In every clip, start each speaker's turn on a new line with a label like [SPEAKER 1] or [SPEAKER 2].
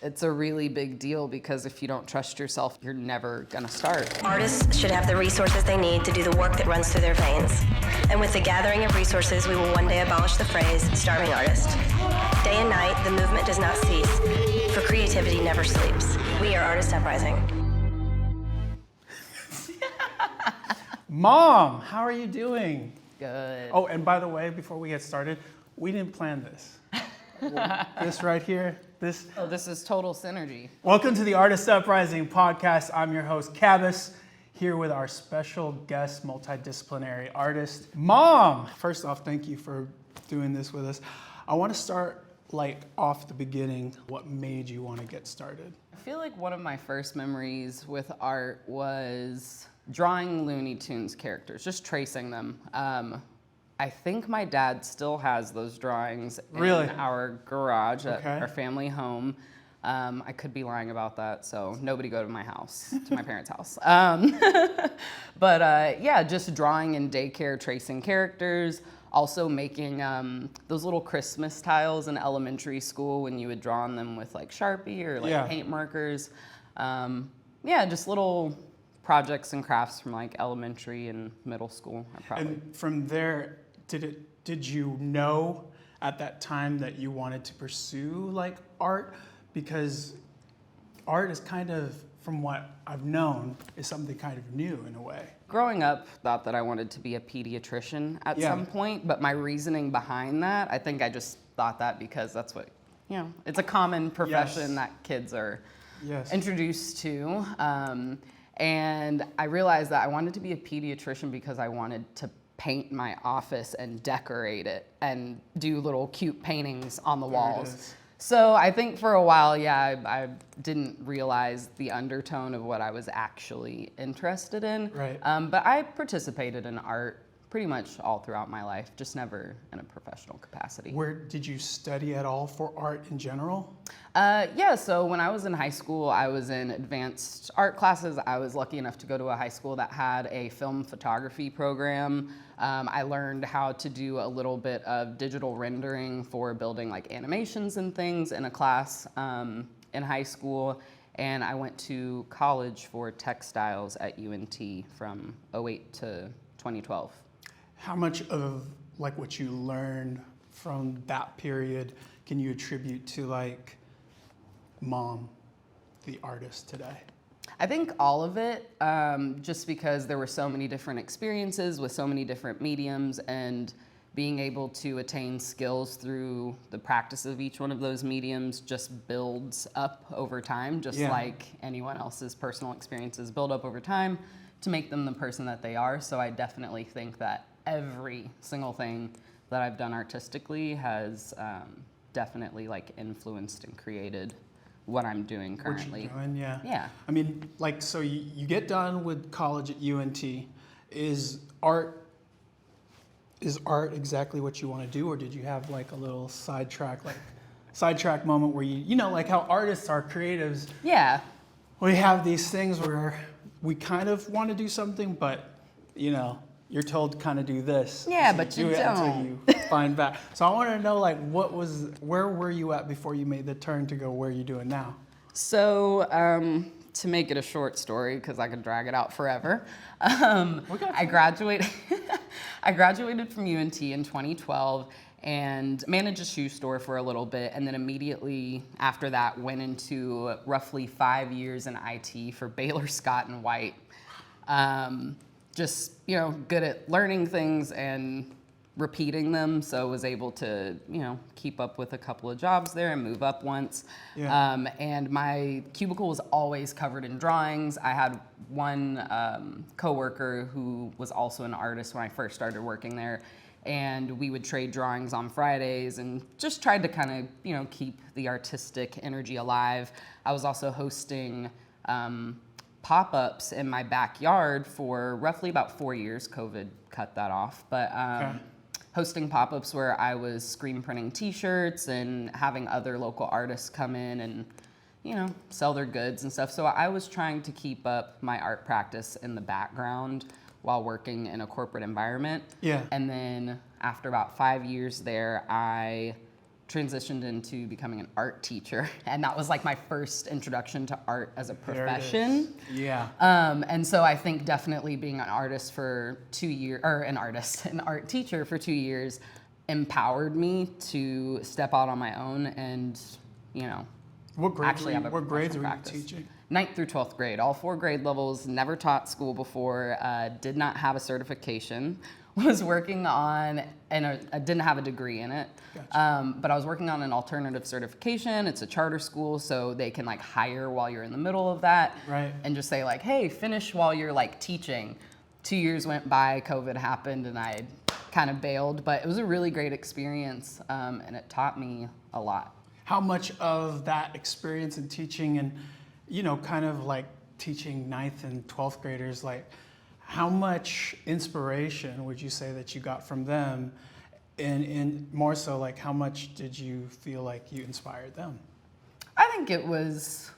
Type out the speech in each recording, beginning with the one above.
[SPEAKER 1] It's a really big deal because if you don't trust yourself, you're never gonna start.
[SPEAKER 2] Artists should have the resources they need to do the work that runs through their veins. And with the gathering of resources, we will one day abolish the phrase starving artist. Day and night, the movement does not cease, for creativity never sleeps. We are Artist Uprising.
[SPEAKER 3] Mom, how are you doing?
[SPEAKER 1] Good.
[SPEAKER 3] Oh, and by the way, before we get started, we didn't plan this. This right here, this.
[SPEAKER 1] Oh, this is total synergy.
[SPEAKER 3] Welcome to the Artist Uprising podcast. I'm your host, Cabus, here with our special guest, multidisciplinary artist, Mom. First off, thank you for doing this with us. I want to start off the beginning. What made you want to get started?
[SPEAKER 1] I feel like one of my first memories with art was drawing Looney Tunes characters, just tracing them. I think my dad still has those drawings in our garage at our family home. I could be lying about that, so nobody go to my house, to my parents' house. But yeah, just drawing in daycare, tracing characters, also making those little Christmas tiles in elementary school when you would draw on them with Sharpie or paint markers. Yeah, just little projects and crafts from elementary and middle school.
[SPEAKER 3] And from there, did you know at that time that you wanted to pursue art? Because art is kind of, from what I've known, is something kind of new in a way.
[SPEAKER 1] Growing up, thought that I wanted to be a pediatrician at some point, but my reasoning behind that, I think I just thought that because that's what, it's a common profession that kids are introduced to. And I realized that I wanted to be a pediatrician because I wanted to paint my office and decorate it and do little cute paintings on the walls. So I think for a while, I didn't realize the undertone of what I was actually interested in.
[SPEAKER 3] Right.
[SPEAKER 1] But I participated in art pretty much all throughout my life, just never in a professional capacity.
[SPEAKER 3] Where did you study at all for art in general?
[SPEAKER 1] Yeah, so when I was in high school, I was in advanced art classes. I was lucky enough to go to a high school that had a film photography program. I learned how to do a little bit of digital rendering for building animations and things in a class in high school. And I went to college for textiles at UNT from 2008 to 2012.
[SPEAKER 3] How much of what you learned from that period can you attribute to Mom, the artist today?
[SPEAKER 1] I think all of it, just because there were so many different experiences with so many different mediums, and being able to attain skills through the practice of each one of those mediums just builds up over time, just like anyone else's personal experiences build up over time to make them the person that they are. So I definitely think that every single thing that I've done artistically has definitely influenced and created what I'm doing currently.
[SPEAKER 3] What you're doing,
[SPEAKER 1] Yeah.
[SPEAKER 3] I mean, so you get done with college at UNT. Is art exactly what you want to do, or did you have a little sidetrack moment where you how artists are creatives?
[SPEAKER 1] Yeah.
[SPEAKER 3] We have these things where we kind of want to do something, but you're told to kind of do this.
[SPEAKER 1] Yeah,
[SPEAKER 3] so
[SPEAKER 1] but you
[SPEAKER 3] do it
[SPEAKER 1] don't.
[SPEAKER 3] until you find back. So I want to know, where were you at before you made the turn to go where you're doing now?
[SPEAKER 1] So, to make it a short story, because I could drag it out forever, I graduated. I graduated from UNT in 2012 and managed a shoe store for a little bit, and then immediately after that went into roughly 5 years in IT for Baylor Scott and White. Just, good at learning things and repeating them, so was able to, keep up with a couple of jobs there and move up once. Yeah. And my cubicle was always covered in drawings. I had one coworker who was also an artist when I first started working there, and we would trade drawings on Fridays and just tried to kind of, keep the artistic energy alive. I was also hosting pop-ups in my backyard for roughly about 4 years. COVID cut that off, but hosting pop-ups where I was screen printing t-shirts and having other local artists come in and sell their goods and stuff. So I was trying to keep up my art practice in the background while working in a corporate environment.
[SPEAKER 3] Yeah.
[SPEAKER 1] And then after about 5 years there, I transitioned into becoming an art teacher, and that was like my first introduction to art as a profession.
[SPEAKER 3] Yeah.
[SPEAKER 1] And so I think definitely being an artist for 2 years, or an art teacher for 2 years, empowered me to step out on my own and, you know,
[SPEAKER 3] What grades
[SPEAKER 1] actually have a
[SPEAKER 3] what grades
[SPEAKER 1] professional
[SPEAKER 3] were you
[SPEAKER 1] practice.
[SPEAKER 3] teaching?
[SPEAKER 1] 9th through 12th grade, all 4 grade levels, never taught school before, did not have a certification, was working on, and I didn't have a degree in it,
[SPEAKER 3] Gotcha.
[SPEAKER 1] but I was working on an alternative certification. It's a charter school, so they can like hire while you're in the middle of that,
[SPEAKER 3] Right.
[SPEAKER 1] and just say like, hey, finish while you're like teaching. 2 years went by, COVID happened, and I kind of bailed, but it was a really great experience, and it taught me a lot.
[SPEAKER 3] How much of that experience in teaching and, you know, kind of like teaching 9th and 12th graders, like how much inspiration would you say that you got from them? And more so, like how much did you feel like you inspired them?
[SPEAKER 1] I think it was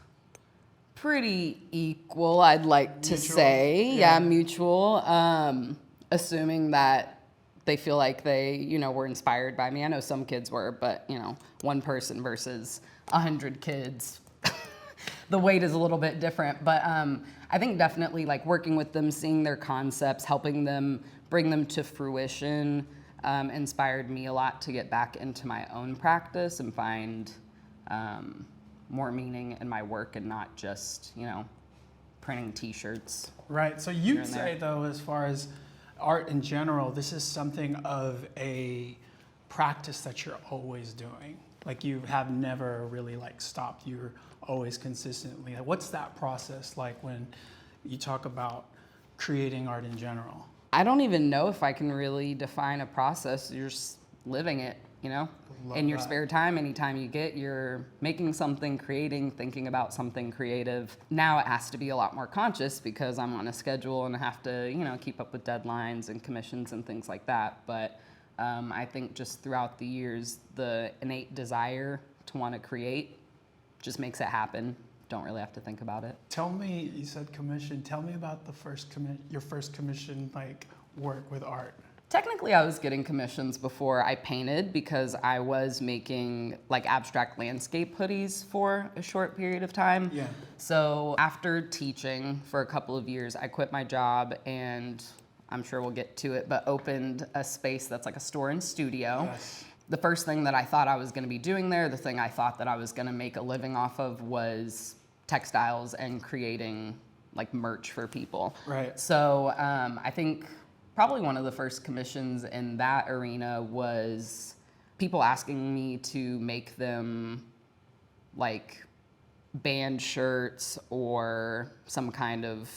[SPEAKER 1] pretty equal, I'd like to
[SPEAKER 3] Mutual?
[SPEAKER 1] say.
[SPEAKER 3] Yeah.
[SPEAKER 1] Yeah, mutual. Assuming that they feel like they, you know, were inspired by me. I know some kids were, but, you know, one person versus 100 kids, the weight is a little bit different. But I think definitely like working with them, seeing their concepts, helping them bring them to fruition, inspired me a lot to get back into my own practice and find more meaning in my work and not just, you know, printing t-shirts.
[SPEAKER 3] Right. So
[SPEAKER 1] Here
[SPEAKER 3] you'd
[SPEAKER 1] and
[SPEAKER 3] say,
[SPEAKER 1] there.
[SPEAKER 3] though, as far as art in general, this is something of a practice that you're always doing. Like you have never really like stopped. You're always consistently. What's that process like when you talk about creating art in general?
[SPEAKER 1] I don't even know if I can really define a process. You're just living it, you know?
[SPEAKER 3] Love
[SPEAKER 1] In your
[SPEAKER 3] that.
[SPEAKER 1] spare time, anytime you get, you're making something, creating, thinking about something creative. Now it has to be a lot more conscious because I'm on a schedule and I have to, you know, keep up with deadlines and commissions and things like that. But I think just throughout the years, the innate desire to want to create just makes it happen. Don't really have to think about it.
[SPEAKER 3] Tell me, you said commission. Tell me about the your first commission like work with art.
[SPEAKER 1] Technically, I was getting commissions before I painted because I was making like abstract landscape hoodies for a short period of time.
[SPEAKER 3] Yeah.
[SPEAKER 1] So after teaching for a couple of years, I quit my job and I'm sure we'll get to it, but opened a space that's like a store and studio.
[SPEAKER 3] Yes.
[SPEAKER 1] The first thing that I thought I was going to be doing there, the thing I thought that I was going to make a living off of was textiles and creating like merch for people.
[SPEAKER 3] Right.
[SPEAKER 1] So I think probably one of the first commissions in that arena was people asking me to make them like band shirts or some kind of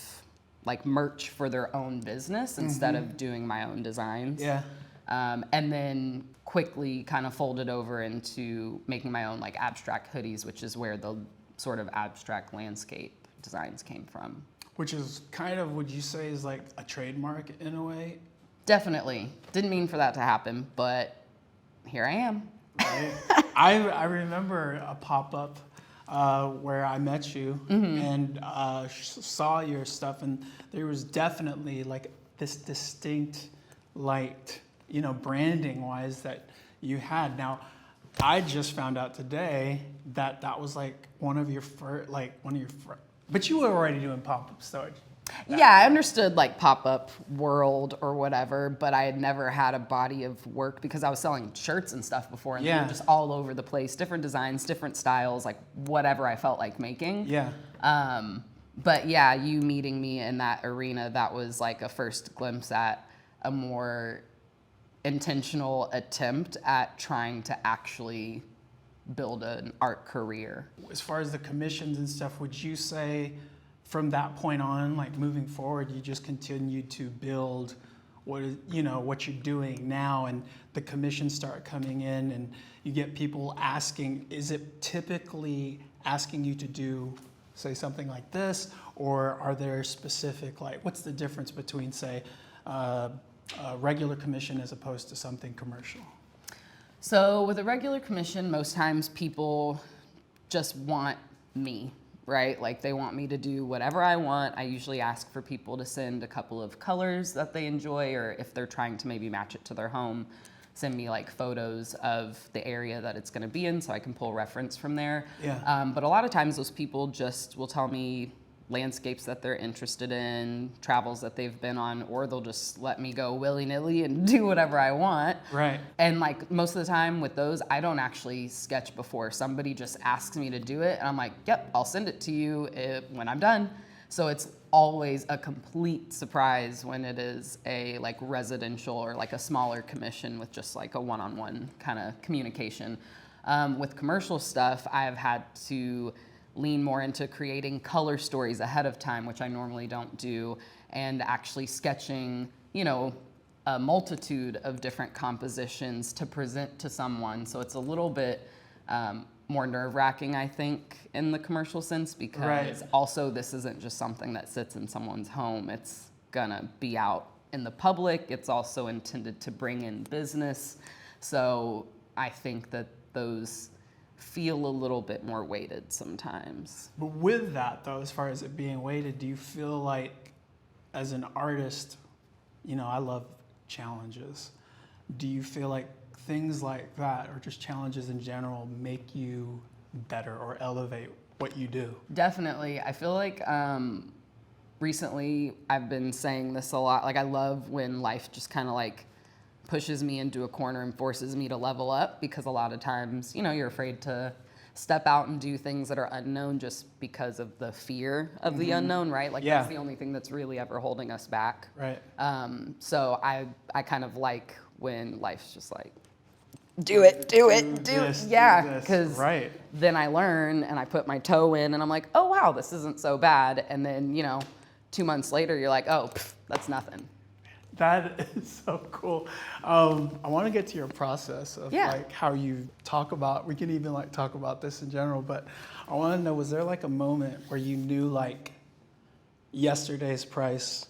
[SPEAKER 1] like merch for their own business instead of doing my own designs.
[SPEAKER 3] Yeah.
[SPEAKER 1] And then quickly kind of folded over into making my own like abstract hoodies, which is where the sort of abstract landscape designs came from.
[SPEAKER 3] Which is kind of, would you say, is like a trademark in a way?
[SPEAKER 1] Definitely. Didn't mean for that to happen, but here I am.
[SPEAKER 3] Right? I remember a pop-up where I met you and saw your stuff, and there was definitely like this distinct light, you know, branding-wise that you had. Now, I just found out today that that was like one of your first, but you were already doing pop-up storage.
[SPEAKER 1] Yeah, I understood like pop-up world or whatever, but I had never had a body of work because I was selling shirts and stuff before, and they
[SPEAKER 3] Yeah.
[SPEAKER 1] were just all over the place, different designs, different styles, like whatever I felt like making.
[SPEAKER 3] Yeah.
[SPEAKER 1] But yeah, you meeting me in that arena, that was like a first glimpse at a more intentional attempt at trying to actually build an art career.
[SPEAKER 3] As far as the commissions and stuff, would you say from that point on, like moving forward, you just continued to build what is, you know, what you're doing now, and the commissions start coming in and you get people asking, is it typically asking you to do, say, something like this, or are there specific, like, what's the difference between, say, a regular commission as opposed to something commercial?
[SPEAKER 1] So with a regular commission, most times people just want me, right? Like they want me to do whatever I want. I usually ask for people to send a couple of colors that they enjoy, or if they're trying to maybe match it to their home, send me like photos of the area that it's going to be in so I can pull reference from there.
[SPEAKER 3] Yeah.
[SPEAKER 1] But a lot of times those people just will tell me landscapes that they're interested in, travels that they've been on, or they'll just let me go willy-nilly and do whatever I want.
[SPEAKER 3] Right.
[SPEAKER 1] And like most of the time with those, I don't actually sketch before. Somebody just asks me to do it, and I'm like, yep, I'll send it to you when I'm done. So it's always a complete surprise when it is a like residential or like a smaller commission with just like a one-on-one kind of communication. With commercial stuff, I've had to lean more into creating color stories ahead of time, which I normally don't do, and actually sketching, you know, a multitude of different compositions to present to someone. So it's a little bit more nerve-wracking, I think, in the commercial sense, because also this isn't just something that sits in someone's home. It's gonna be out in the public. It's also intended to bring in business. So I think that those feel a little bit more weighted sometimes.
[SPEAKER 3] But with that, though, as far as it being weighted, do you feel like, as an artist, you know, I love challenges. Do you feel like things like that, or just challenges in general, make you better or elevate what you do?
[SPEAKER 1] Definitely. I feel like recently I've been saying this a lot. Like, I love when life just kind of like pushes me into a corner and forces me to level up, because a lot of times, you know, you're afraid to step out and do things that are unknown just because of the fear of the unknown, right? Like, that's the only thing that's really ever holding us back.
[SPEAKER 3] Right.
[SPEAKER 1] So I kind of like when life's just like, do it. Yeah, because then I learn and I put my toe in and I'm like, oh, wow, this isn't so bad. And then, you know, 2 months later, you're like, oh, that's nothing.
[SPEAKER 3] That is so cool. I want to get to your process of like how you talk about, we can even like talk about this in general, but I want to know, was there like a moment where you knew like yesterday's price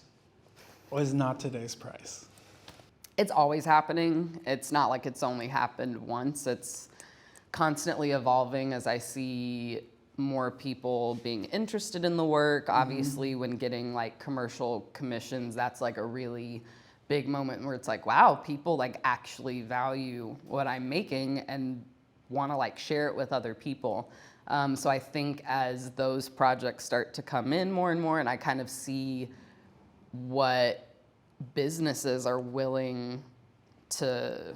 [SPEAKER 3] was not today's price?
[SPEAKER 1] It's always happening. It's not like it's only happened once. It's constantly evolving as I see more people being interested in the work. Obviously, when getting like commercial commissions, that's like a really big moment where it's like, wow, people like actually value what I'm making and want to like share it with other people. So I think as those projects start to come in more and more, and I kind of see what businesses are willing to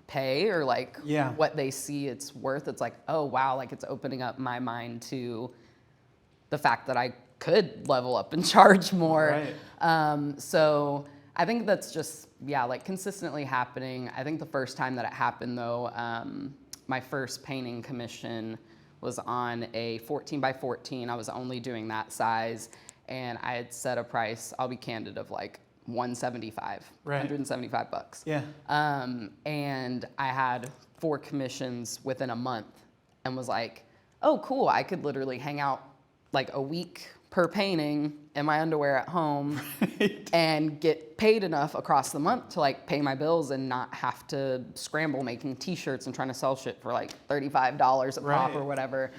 [SPEAKER 1] pay, or like what they see it's worth, it's like, oh wow, like it's opening up my mind to the fact that I could level up and charge more. So I think that's just like consistently happening. I think the first time that it happened though, my first painting commission was on a 14 by 14. I was only doing that size, and I had set a price, I'll be candid, of like $175. Yeah. And I had 4 commissions within a month, and was like, oh cool, I could literally hang out like a week per painting in my underwear at home and get paid enough across the month to like pay my bills and not have to scramble making t-shirts and trying to sell shit for like $35 a pop or whatever.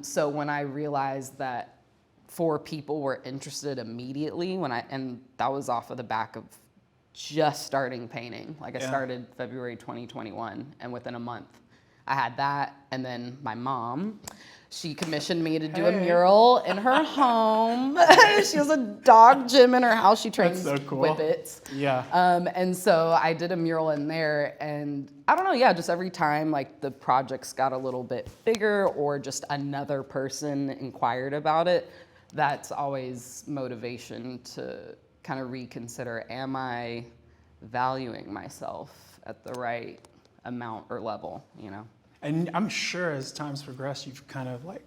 [SPEAKER 1] So when I realized that 4 people were interested immediately, and that was off of the back of just starting painting. Like I started February 2021, and within a month I had that. And then my mom, she commissioned me to do a mural in her home. She has a dog gym in her house. She trains whippets. And so I did a mural in there, and I don't know, just every time like the projects got a little bit bigger or just another person inquired about it, that's always motivation to kind of reconsider, am I valuing myself at the right amount or level, you know?
[SPEAKER 3] And I'm sure as time's progressed, you've kind of like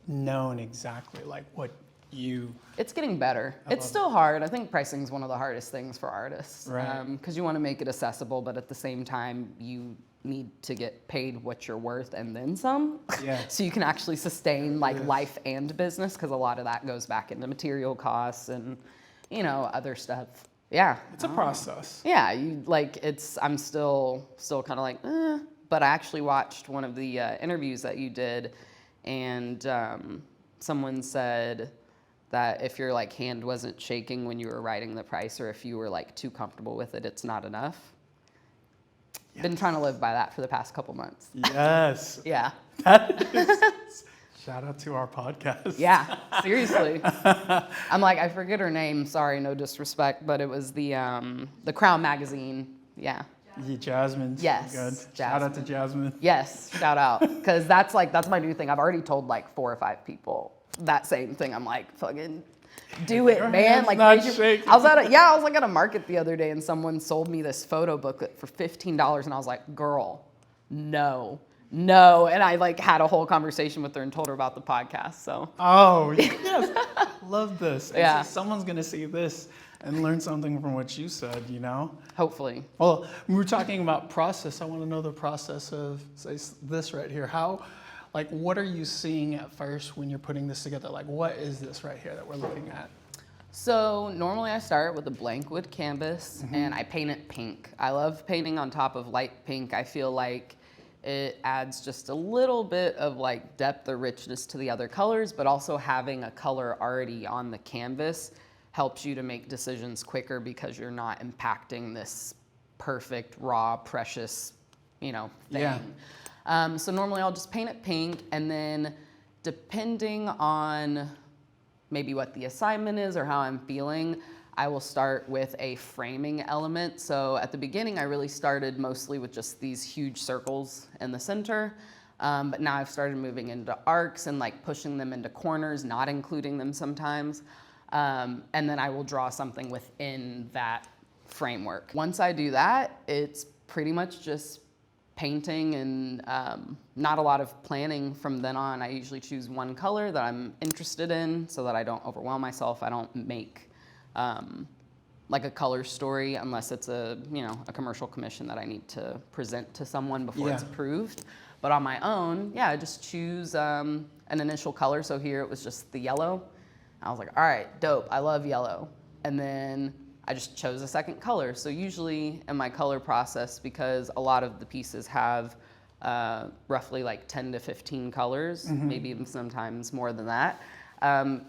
[SPEAKER 3] known exactly like what you...
[SPEAKER 1] It's getting better. It's still hard. I think pricing is one of the hardest things for artists. Because you want to make it accessible, but at the same time, you need to get paid what you're worth and then some. So you can actually sustain like life and business, because a lot of that goes back into material costs and, you know, other stuff.
[SPEAKER 3] It's a process.
[SPEAKER 1] I'm still kind of like, but I actually watched one of the interviews that you did, and someone said that if your like hand wasn't shaking when you were writing the price, or if you were like too comfortable with it, it's not enough. Been trying to live by that for the past couple months.
[SPEAKER 3] Yes.
[SPEAKER 1] Yeah.
[SPEAKER 3] That is, shout out to our podcast.
[SPEAKER 1] Yeah, seriously. I'm like, I forget her name. Sorry, no disrespect, but it was the Crown magazine. Yeah.
[SPEAKER 3] Jasmine.
[SPEAKER 1] Yes.
[SPEAKER 3] Good.
[SPEAKER 1] Jasmine.
[SPEAKER 3] Shout out to Jasmine.
[SPEAKER 1] Yes, shout out. Because that's my new thing. I've already told like 4 or 5 people that same thing. I'm like, fucking do it, man. Like,
[SPEAKER 3] not shaking.
[SPEAKER 1] I was at a market the other day and someone sold me this photo booklet for $15 and I was like, girl, no. And I like had a whole conversation with her and told her about the podcast. So.
[SPEAKER 3] Oh, yes. I love this.
[SPEAKER 1] Yeah.
[SPEAKER 3] So someone's going to see this and learn something from what you said, you know?
[SPEAKER 1] Hopefully.
[SPEAKER 3] Well, we were talking about process. I want to know the process of, say, this right here. What are you seeing at first when you're putting this together? Like, what is this right here that we're looking at?
[SPEAKER 1] So normally I start with a blank wood canvas and I paint it pink. I love painting on top of light pink. I feel like it adds just a little bit of like depth or richness to the other colors, but also having a color already on the canvas helps you to make decisions quicker because you're not impacting this perfect, raw, precious, thing.
[SPEAKER 3] Yeah.
[SPEAKER 1] So normally I'll just paint it pink, and then depending on maybe what the assignment is or how I'm feeling, I will start with a framing element. So at the beginning, I really started mostly with just these huge circles in the center. But now I've started moving into arcs and like pushing them into corners, not including them sometimes. And then I will draw something within that framework. Once I do that, it's pretty much just painting and not a lot of planning from then on. I usually choose one color that I'm interested in so that I don't overwhelm myself. I don't make like a color story unless it's a commercial commission that I need to present to someone before it's approved. But on my own, I just choose an initial color. So here it was just the yellow. I was like, all right, dope, I love yellow. And then I just chose a second color. So usually in my color process, because a lot of the pieces have roughly like 10 to 15 colors, maybe even sometimes more than that,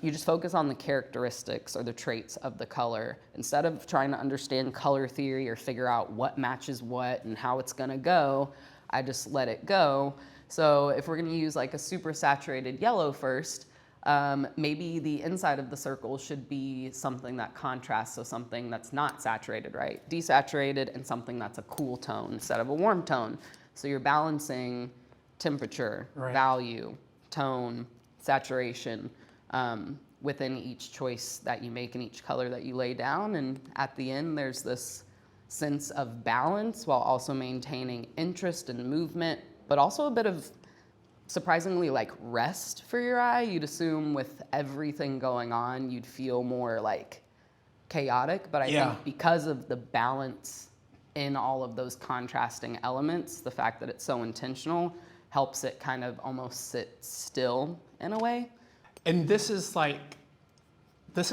[SPEAKER 1] you just focus on the characteristics or the traits of the color. Instead of trying to understand color theory or figure out what matches what and how it's gonna go, I just let it go. So if we're gonna use like a super saturated yellow first, maybe the inside of the circle should be something that contrasts, so something that's not saturated, right? Desaturated, and something that's a cool tone instead of a warm tone. So you're balancing temperature, value, tone, saturation within each choice that you make and each color that you lay down. And at the end, there's this sense of balance while also maintaining interest and movement, but also a bit of surprisingly like rest for your eye. You'd assume with everything going on, you'd feel more like chaotic, but I think because of the balance in all of those contrasting elements, the fact that it's so intentional helps it kind of almost sit still in a way.
[SPEAKER 3] And this is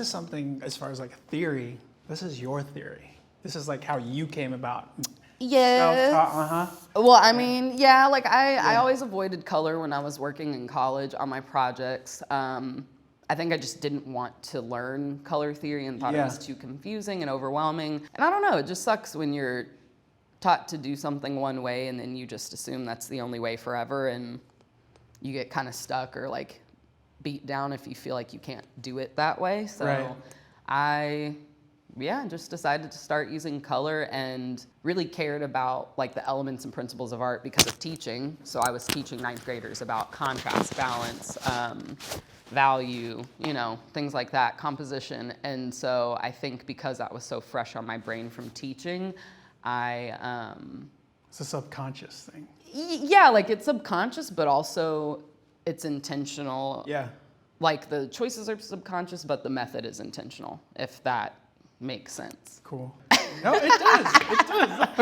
[SPEAKER 3] something as far as like theory, this is your theory. This is like how you came about.
[SPEAKER 1] Yeah. Well, I mean, like I always avoided color when I was working in college on my projects. I think I just didn't want to learn color theory and thought it was too confusing and overwhelming. And I don't know, it just sucks when you're taught to do something one way and then you just assume that's the only way forever, and you get kind of stuck or like beat down if you feel like you can't do it that way. So I just decided to start using color and really cared about like the elements and principles of art because of teaching. So I was teaching 9th graders about contrast, balance, value, things like that, composition. And so I think because that was so fresh on my brain from teaching,
[SPEAKER 3] it's a subconscious thing.
[SPEAKER 1] Like it's subconscious, but also it's intentional.
[SPEAKER 3] Yeah.
[SPEAKER 1] Like the choices are subconscious, but the method is intentional, if that makes sense.
[SPEAKER 3] Cool. No, it does. It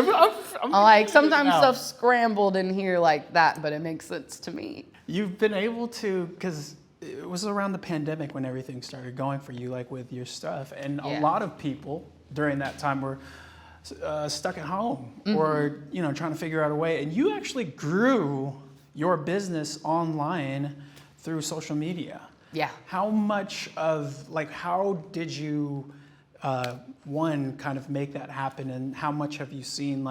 [SPEAKER 3] does. I'm
[SPEAKER 1] like sometimes stuff's scrambled in here like that, but it makes sense to me.
[SPEAKER 3] You've been able to, because it was around the pandemic when everything started going for you, like with your stuff. And a lot of people during that time were stuck at home or, trying to figure out a way. And you actually grew your business online through social media.
[SPEAKER 1] Yeah.
[SPEAKER 3] How much of, how did you, one, kind of make that happen, and how much have you seen,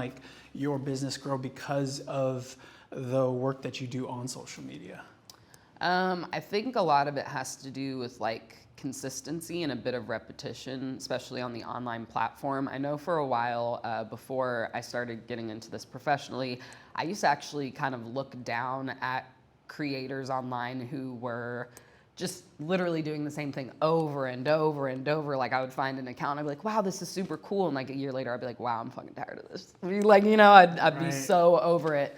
[SPEAKER 3] your business grow because of the work that you do on social media?
[SPEAKER 1] I think a lot of it has to do with like consistency and a bit of repetition, especially on the online platform. I know for a while before I started getting into this professionally, I used to actually kind of look down at creators online who were just literally doing the same thing over and over and over. Like I would find an account, I'd be like, wow, this is super cool. And like a year later, I'd be like, wow, I'm fucking tired of this. Like, you know, I'd be so over it.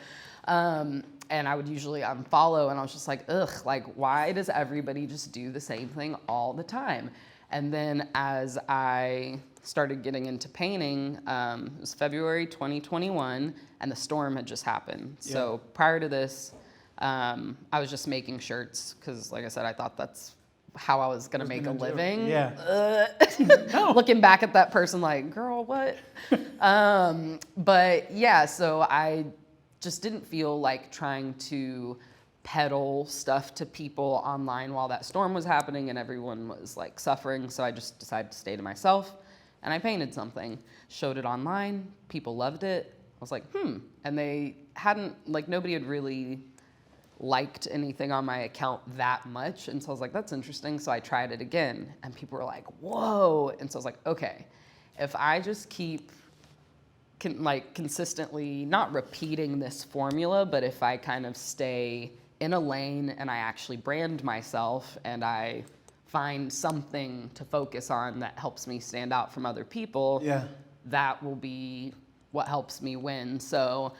[SPEAKER 1] And I would usually unfollow, and I was just like, ugh, like why does everybody just do the same thing all the time? And then as I started getting into painting, it was February 2021, and the storm had just happened. Yeah. So prior to this, I was just making shirts because, like I said, I thought that's how I was gonna make a living.
[SPEAKER 3] Yeah.
[SPEAKER 1] Looking back at that person like, girl, what? But yeah, so I just didn't feel like trying to peddle stuff to people online while that storm was happening and everyone was like suffering. So I just decided to stay to myself, and I painted something, showed it online. People loved it. I was like, and they hadn't, like nobody had really liked anything on my account that much. And so I was like, that's interesting. So I tried it again, and people were like, whoa. And so I was like, okay, if I just keep consistently not repeating this formula, but if I kind of stay in a lane and I actually brand myself and I find something to focus on that helps me stand out from other people, that will be what helps me win. So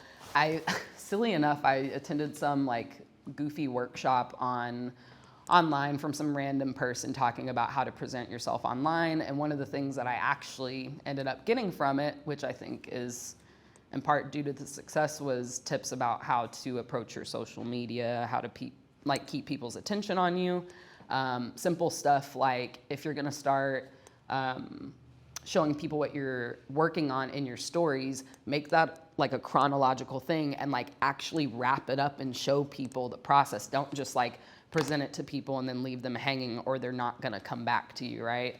[SPEAKER 1] silly enough, I attended some like goofy workshop online from some random person talking about how to present yourself online. And one of the things that I actually ended up getting from it, which I think is in part due to the success, was tips about how to approach your social media, how to keep people's attention on you. Simple stuff like if you're gonna start showing people what you're working on in your stories, make that like a chronological thing and like actually wrap it up and show people the process. Don't just like present it to people and then leave them hanging, or they're not gonna come back to you, right?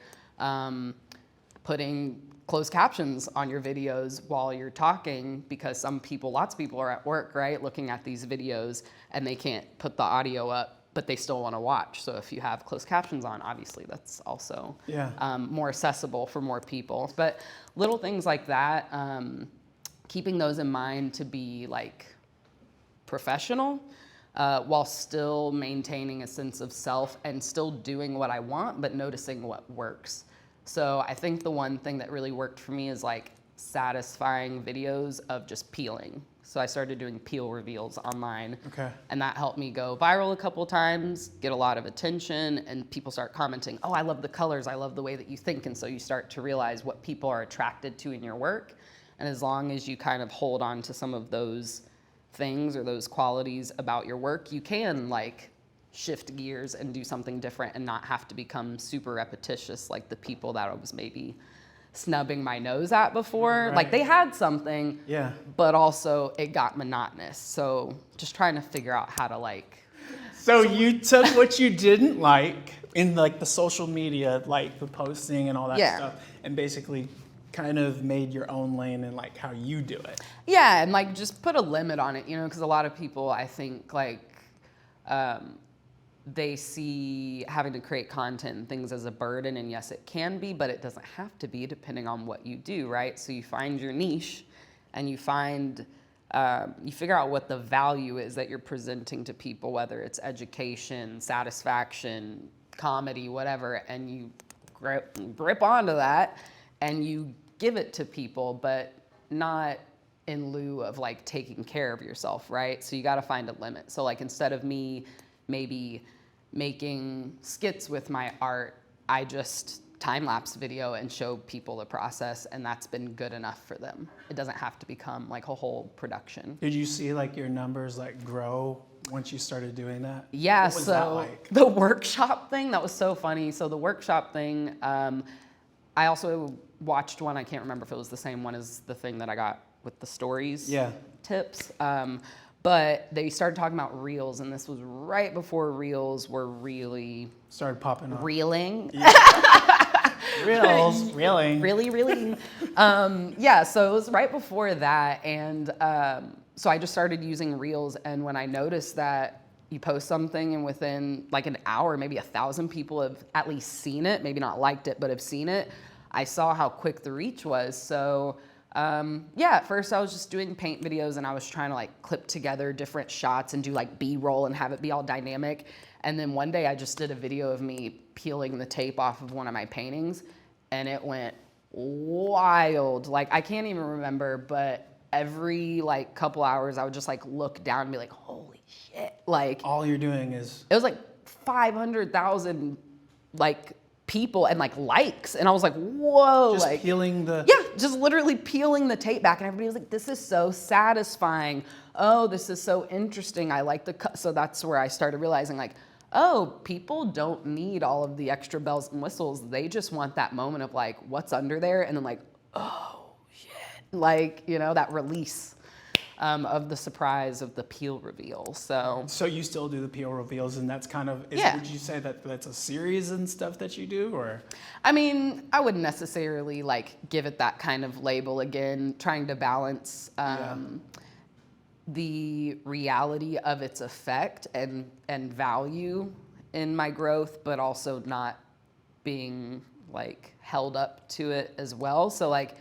[SPEAKER 1] Putting closed captions on your videos while you're talking, because lots of people are at work, right? Looking at these videos and they can't put the audio up, but they still wanna watch. So if you have closed captions on, obviously that's also more accessible for more people. But little things like that, keeping those in mind to be like professional, while still maintaining a sense of self and still doing what I want, but noticing what works. So I think the one thing that really worked for me is like satisfying videos of just peeling. So I started doing peel reveals online. Okay. And that helped me go viral a couple times, get a lot of attention, and people start commenting, oh, I love the colors, I love the way that you think. And so you start to realize what people are attracted to in your work. And as long as you kind of hold on to some of those things or those qualities about your work, you can like shift gears and do something different and not have to become super repetitious like the people that I was maybe snubbing my nose at before. Right. Like they had something, but also it got monotonous. So just trying to figure out how to like.
[SPEAKER 3] So you took what you didn't like in like the social media, like the posting and all that stuff, and basically kind of made your own lane and like how you do it.
[SPEAKER 1] Yeah, and like just put a limit on it, you know, because a lot of people, I think, like they see having to create content and things as a burden, and yes, it can be, but it doesn't have to be depending on what you do, right? So you find your niche and you figure out what the value is that you're presenting to people, whether it's education, satisfaction, comedy, whatever, and you grip onto that and you give it to people, but not in lieu of like taking care of yourself, right? So you got to find a limit. So like instead of me maybe making skits with my art, I just time-lapse video and show people the process, and that's been good enough for them. It doesn't have to become like a whole production.
[SPEAKER 3] Did you see like your numbers like grow once you started doing that?
[SPEAKER 1] Yeah,
[SPEAKER 3] what was
[SPEAKER 1] so
[SPEAKER 3] that like?
[SPEAKER 1] The workshop thing, that was so funny. So the workshop thing, I also watched one, I can't remember if it was the same one as the thing that I got with the stories tips. But they started talking about reels, and this was right before reels were really
[SPEAKER 3] started popping up.
[SPEAKER 1] Reeling.
[SPEAKER 3] Reels, really?
[SPEAKER 1] Really. Yeah, so it was right before that. And so I just started using Reels. And when I noticed that you post something and within like an hour, maybe 1,000 people have at least seen it, maybe not liked it, but have seen it, I saw how quick the reach was. So yeah, at first I was just doing paint videos and I was trying to like clip together different shots and do like B-roll and have it be all dynamic. And then one day I just did a video of me peeling the tape off of one of my paintings and it went wild. Like I can't even remember, but every like couple hours I would just like look down and be like, holy shit. Like
[SPEAKER 3] all you're doing is...
[SPEAKER 1] It was like 500,000 like people and like likes. And I was like, whoa.
[SPEAKER 3] Just
[SPEAKER 1] like
[SPEAKER 3] peeling the...
[SPEAKER 1] Yeah, just literally peeling the tape back. And everybody was like, this is so satisfying. Oh, this is so interesting. I like the cut. So that's where I started realizing like, oh, people don't need all of the extra bells and whistles. They just want that moment of like, what's under there? And then like, oh shit. Like, you know, that release of the surprise of the peel reveal. So
[SPEAKER 3] you still do the peel reveals, and that's kind of,
[SPEAKER 1] yeah.
[SPEAKER 3] Would you say that that's a series and stuff that you do, or?
[SPEAKER 1] I mean, I wouldn't necessarily like give it that kind of label again, trying to balance the reality of its effect and value in my growth, but also not being like held up to it as well. So like,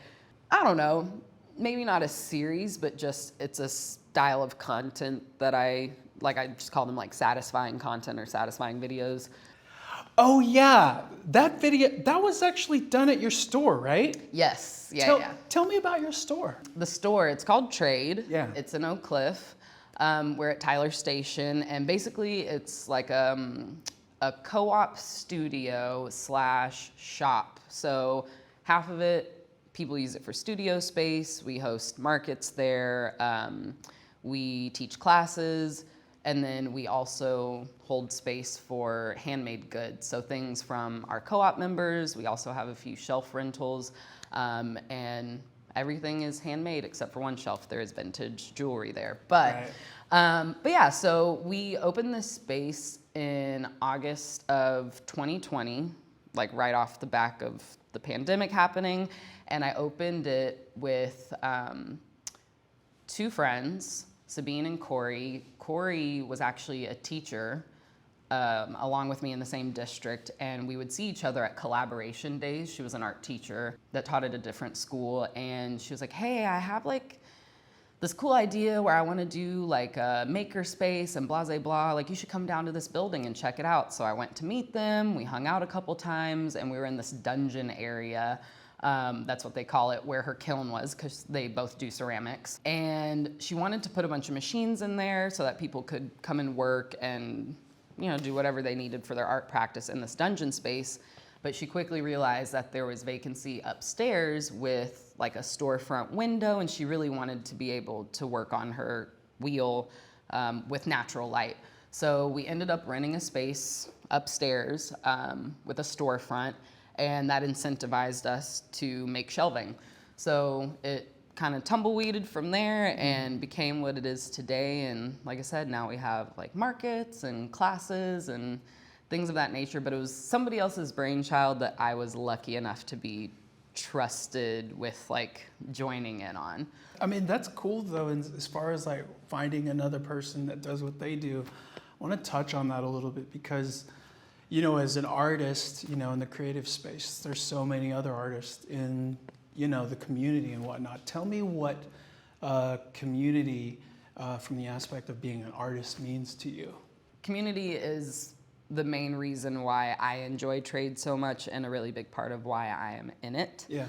[SPEAKER 1] I don't know, maybe not a series, but just it's a style of content that I just call them like satisfying content or satisfying videos.
[SPEAKER 3] Oh yeah, that video, that was actually done at your store, right?
[SPEAKER 1] Yes, yeah.
[SPEAKER 3] Tell me about your store.
[SPEAKER 1] The store, it's called Trade.
[SPEAKER 3] Yeah.
[SPEAKER 1] It's in Oak Cliff. We're at Tyler Station, and basically it's like a co-op studio / shop. So half of it, people use it for studio space. We host markets there. We teach classes. And then we also hold space for handmade goods. So things from our co-op members. We also have a few shelf rentals. And everything is handmade except for one shelf. There is vintage jewelry there. But yeah, so we opened this space in August of 2020, like right off the back of the pandemic happening. And I opened it with 2 friends, Sabine and Corey. Corey was actually a teacher along with me in the same district, and we would see each other at collaboration days. She was an art teacher that taught at a different school, and she was like, hey, I have like this cool idea where I want to do like a maker space and blah, blah, blah. Like, you should come down to this building and check it out. So I went to meet them. We hung out a couple times, and we were in this dungeon area. That's what they call it, where her kiln was, because they both do ceramics. And she wanted to put a bunch of machines in there so that people could come and work and, you know, do whatever they needed for their art practice in this dungeon space. But she quickly realized that there was vacancy upstairs with like a storefront window, and she really wanted to be able to work on her wheel with natural light. So we ended up renting a space upstairs with a storefront, and that incentivized us to make shelving. So it kind of tumbleweeded from there and became what it is today. And like I said, now we have like markets and classes and things of that nature, but it was somebody else's brainchild that I was lucky enough to be trusted with like joining in on.
[SPEAKER 3] I mean, that's cool though, as far as like finding another person that does what they do. I want to touch on that a little bit because, you know, as an artist, you know, in the creative space, there's so many other artists in, you know, the community and whatnot. Tell me what community from the aspect of being an artist means to you. Community
[SPEAKER 1] is the main reason why I enjoy trade so much and a really big part of why I am in it. Yeah.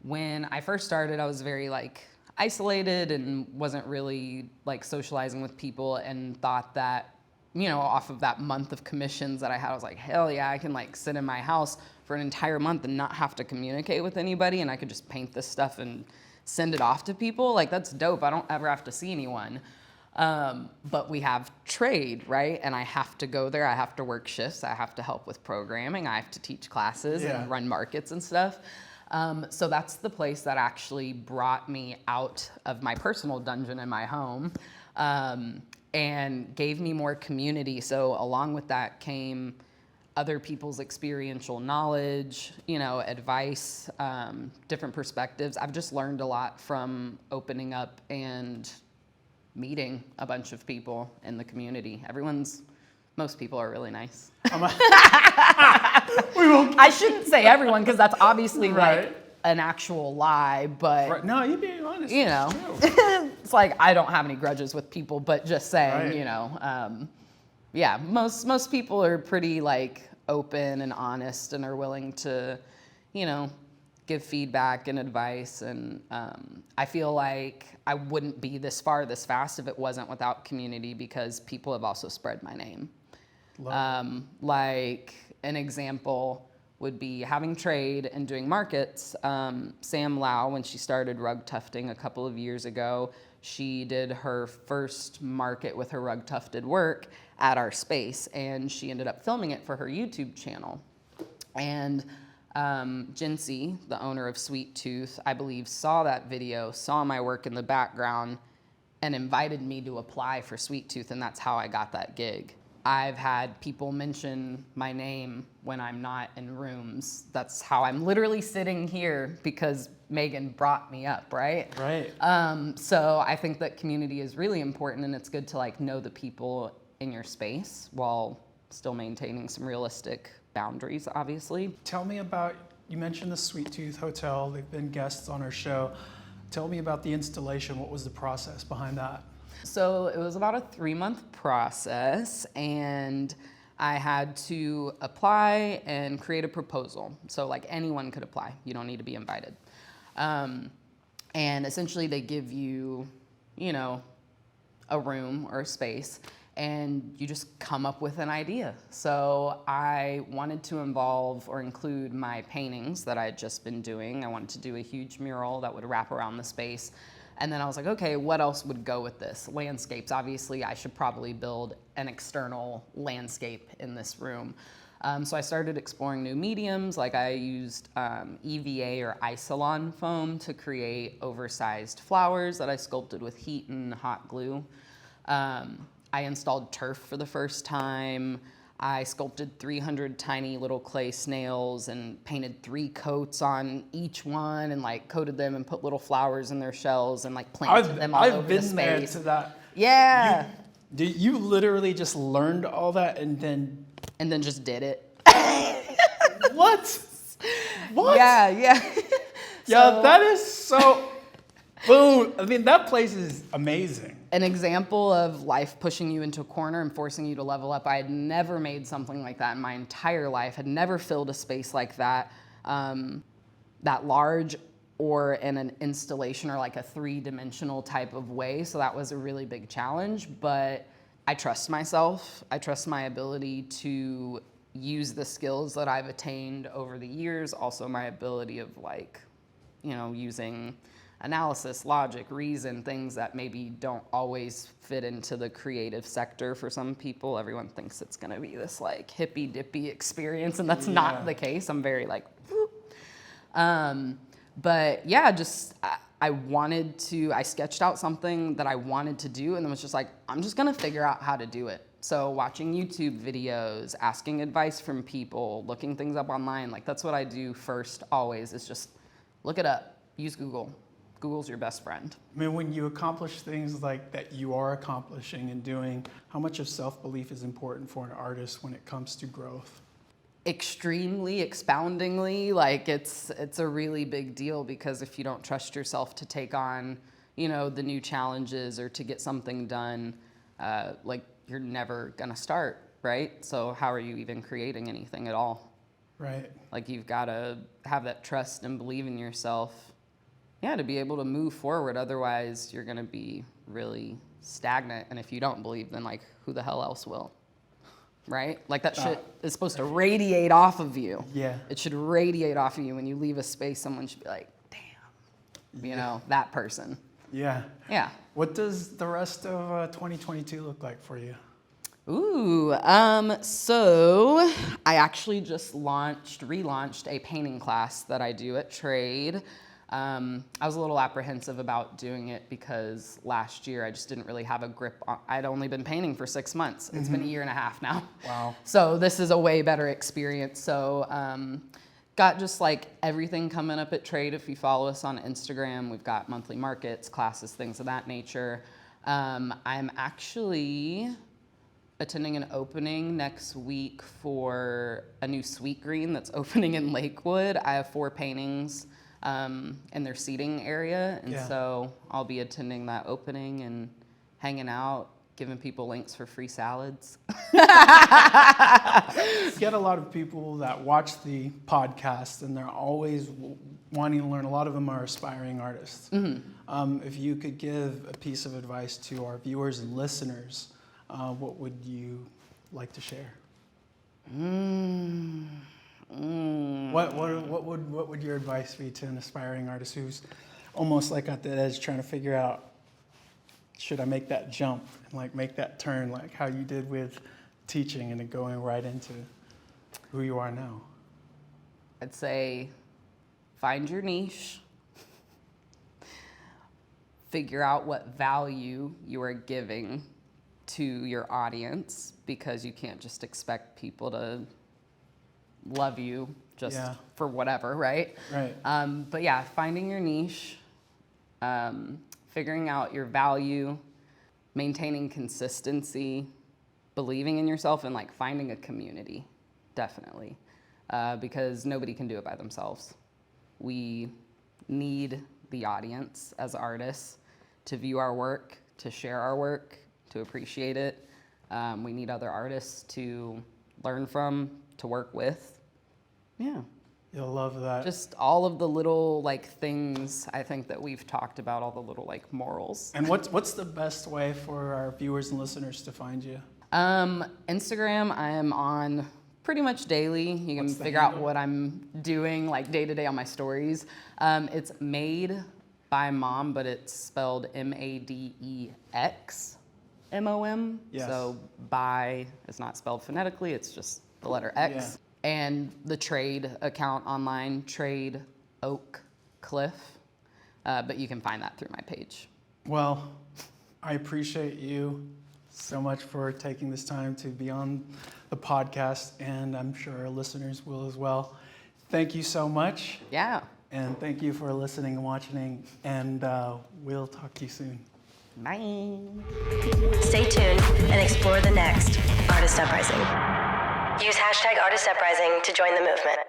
[SPEAKER 1] When I first started, I was very like isolated and wasn't really like socializing with people, and thought that, you know, off of that month of commissions that I had, I was like, hell yeah, I can like sit in my house for an entire month and not have to communicate with anybody, and I could just paint this stuff and send it off to people. Like, that's dope. I don't ever have to see anyone. But we have trade, right? And I have to go there. I have to work shifts. I have to help with programming. I have to teach classes and run markets and stuff. So that's the place that actually brought me out of my personal dungeon in my home, and gave me more community. So along with that came other people's experiential knowledge, advice, different perspectives. I've just learned a lot from opening up and meeting a bunch of people in the community. Most people are really nice. I shouldn't say everyone, because that's obviously like an actual lie, but
[SPEAKER 3] no, you're being honest.
[SPEAKER 1] It's like I don't have any grudges with people, but just saying, most people are pretty like open and honest and are willing to, give feedback and advice. And I feel like I wouldn't be this far this fast if it wasn't without community, because people have also spread my name. Like an example would be having trade and doing markets. Sam Lau, when she started rug tufting a couple of years ago, she did her first market with her rug tufted work at our space, and she ended up filming it for her YouTube channel. And Jinsey, the owner of Sweet Tooth, I believe saw that video, saw my work in the background, and invited me to apply for Sweet Tooth, and that's how I got that gig. I've had people mention my name when I'm not in rooms. That's how I'm literally sitting here, because Megan brought me up, right?
[SPEAKER 3] Right.
[SPEAKER 1] So I think that community is really important, and it's good to like know the people in your space while still maintaining some realistic boundaries, obviously.
[SPEAKER 3] Tell me about, you mentioned the Sweet Tooth Hotel. They've been guests on our show. Tell me about the installation. What was the process behind that?
[SPEAKER 1] So it was about a 3-month process, and I had to apply and create a proposal. So like anyone could apply. You don't need to be invited. And essentially they give you, a room or a space, and you just come up with an idea. So I wanted to involve or include my paintings that I had just been doing. I wanted to do a huge mural that would wrap around the space. And then I was like, okay, what else would go with this? Landscapes, obviously, I should probably build an external landscape in this room. So I started exploring new mediums, like I used EVA or Isolon foam to create oversized flowers that I sculpted with heat and hot glue. I installed turf for the first time. I sculpted 300 tiny little clay snails and painted 3 coats on each one, and like coated them and put little flowers in their shells and like planted them all over the space.
[SPEAKER 3] I've been there to that.
[SPEAKER 1] Yeah.
[SPEAKER 3] You literally just learned all that and then
[SPEAKER 1] just did it.
[SPEAKER 3] What? What?
[SPEAKER 1] Yeah.
[SPEAKER 3] Yeah, that is so. Boom. I mean, that place is amazing.
[SPEAKER 1] An example of life pushing you into a corner and forcing you to level up. I had never made something like that in my entire life, had never filled a space like that, that large, or in an installation or like a 3-dimensional type of way. So that was a really big challenge, but I trust myself. I trust my ability to use the skills that I've attained over the years. Also my ability of like, using analysis, logic, reason, things that maybe don't always fit into the creative sector for some people. Everyone thinks it's gonna be this like hippy dippy experience, and that's not the case. I'm very like, whoop. But yeah, I sketched out something that I wanted to do, and then was just like, I'm just gonna figure out how to do it. So watching YouTube videos, asking advice from people, looking things up online, like that's what I do first always, is just look it up, use Google. Google's your best friend.
[SPEAKER 3] I mean, when you accomplish things like that you are accomplishing and doing, how much of self-belief is important for an artist when it comes to growth?
[SPEAKER 1] Extremely, expoundingly, like it's a really big deal, because if you don't trust yourself to take on, the new challenges or to get something done, like you're never gonna start, right? So how are you even creating anything at all?
[SPEAKER 3] Right.
[SPEAKER 1] Like you've gotta have that trust and believe in yourself. Yeah, to be able to move forward. Otherwise, you're gonna be really stagnant. And if you don't believe, then like, who the hell else will? Right? Like that shit is supposed to radiate off of you.
[SPEAKER 3] Yeah.
[SPEAKER 1] It should radiate off of you. When you leave a space, someone should be like, damn, that person.
[SPEAKER 3] Yeah.
[SPEAKER 1] Yeah.
[SPEAKER 3] What does the rest of 2022 look like for you?
[SPEAKER 1] Ooh, so I actually just relaunched a painting class that I do at Trade. I was a little apprehensive about doing it because last year I just didn't really have a grip on, I'd only been painting for 6 months. It's been a year and a half now.
[SPEAKER 3] Wow.
[SPEAKER 1] So this is a way better experience. So got just like everything coming up at Trade. If you follow us on Instagram, we've got monthly markets, classes, things of that nature. I'm actually attending an opening next week for a new Sweet Green that's opening in Lakewood. I have 4 paintings in their seating area, and so I'll be attending that opening and hanging out, giving people links for free salads.
[SPEAKER 3] You get a lot of people that watch the podcast, and they're always wanting to learn. A lot of them are aspiring artists. If you could give a piece of advice to our viewers and listeners, what would you like to share? What would your advice be to an aspiring artist who's almost like at the edge trying to figure out, should I make that jump and like make that turn like how you did with teaching and then going right into who you are now?
[SPEAKER 1] I'd say find your niche, figure out what value you are giving to your audience, because you can't just expect people to love you just for whatever, right?
[SPEAKER 3] Right.
[SPEAKER 1] But yeah, finding your niche, figuring out your value, maintaining consistency, believing in yourself, and like finding a community, definitely, because nobody can do it by themselves. We need the audience as artists to view our work, to share our work, to appreciate it. We need other artists to learn from, to work with. Yeah.
[SPEAKER 3] You'll love that.
[SPEAKER 1] Just all of the little like things I think that we've talked about, all the little like morals.
[SPEAKER 3] And what's the best way for our viewers and listeners to find you?
[SPEAKER 1] Instagram, I am on pretty much daily. You can figure out what I'm doing like day to day on my stories. It's Made by Mom, but it's spelled MADEX-MOM.
[SPEAKER 3] Yes.
[SPEAKER 1] So by is not spelled phonetically, it's just the letter X.
[SPEAKER 3] Yeah.
[SPEAKER 1] And the Trade account online, Trade Oak Cliff. But you can find that through my page.
[SPEAKER 3] Well, I appreciate you so much for taking this time to be on the podcast, and I'm sure our listeners will as well. Thank you so much.
[SPEAKER 1] Yeah.
[SPEAKER 3] And thank you for listening and watching, and we'll talk to you soon.
[SPEAKER 1] Bye.
[SPEAKER 2] Stay tuned and explore the next Artist Uprising. Use #ArtistUprising to join the movement.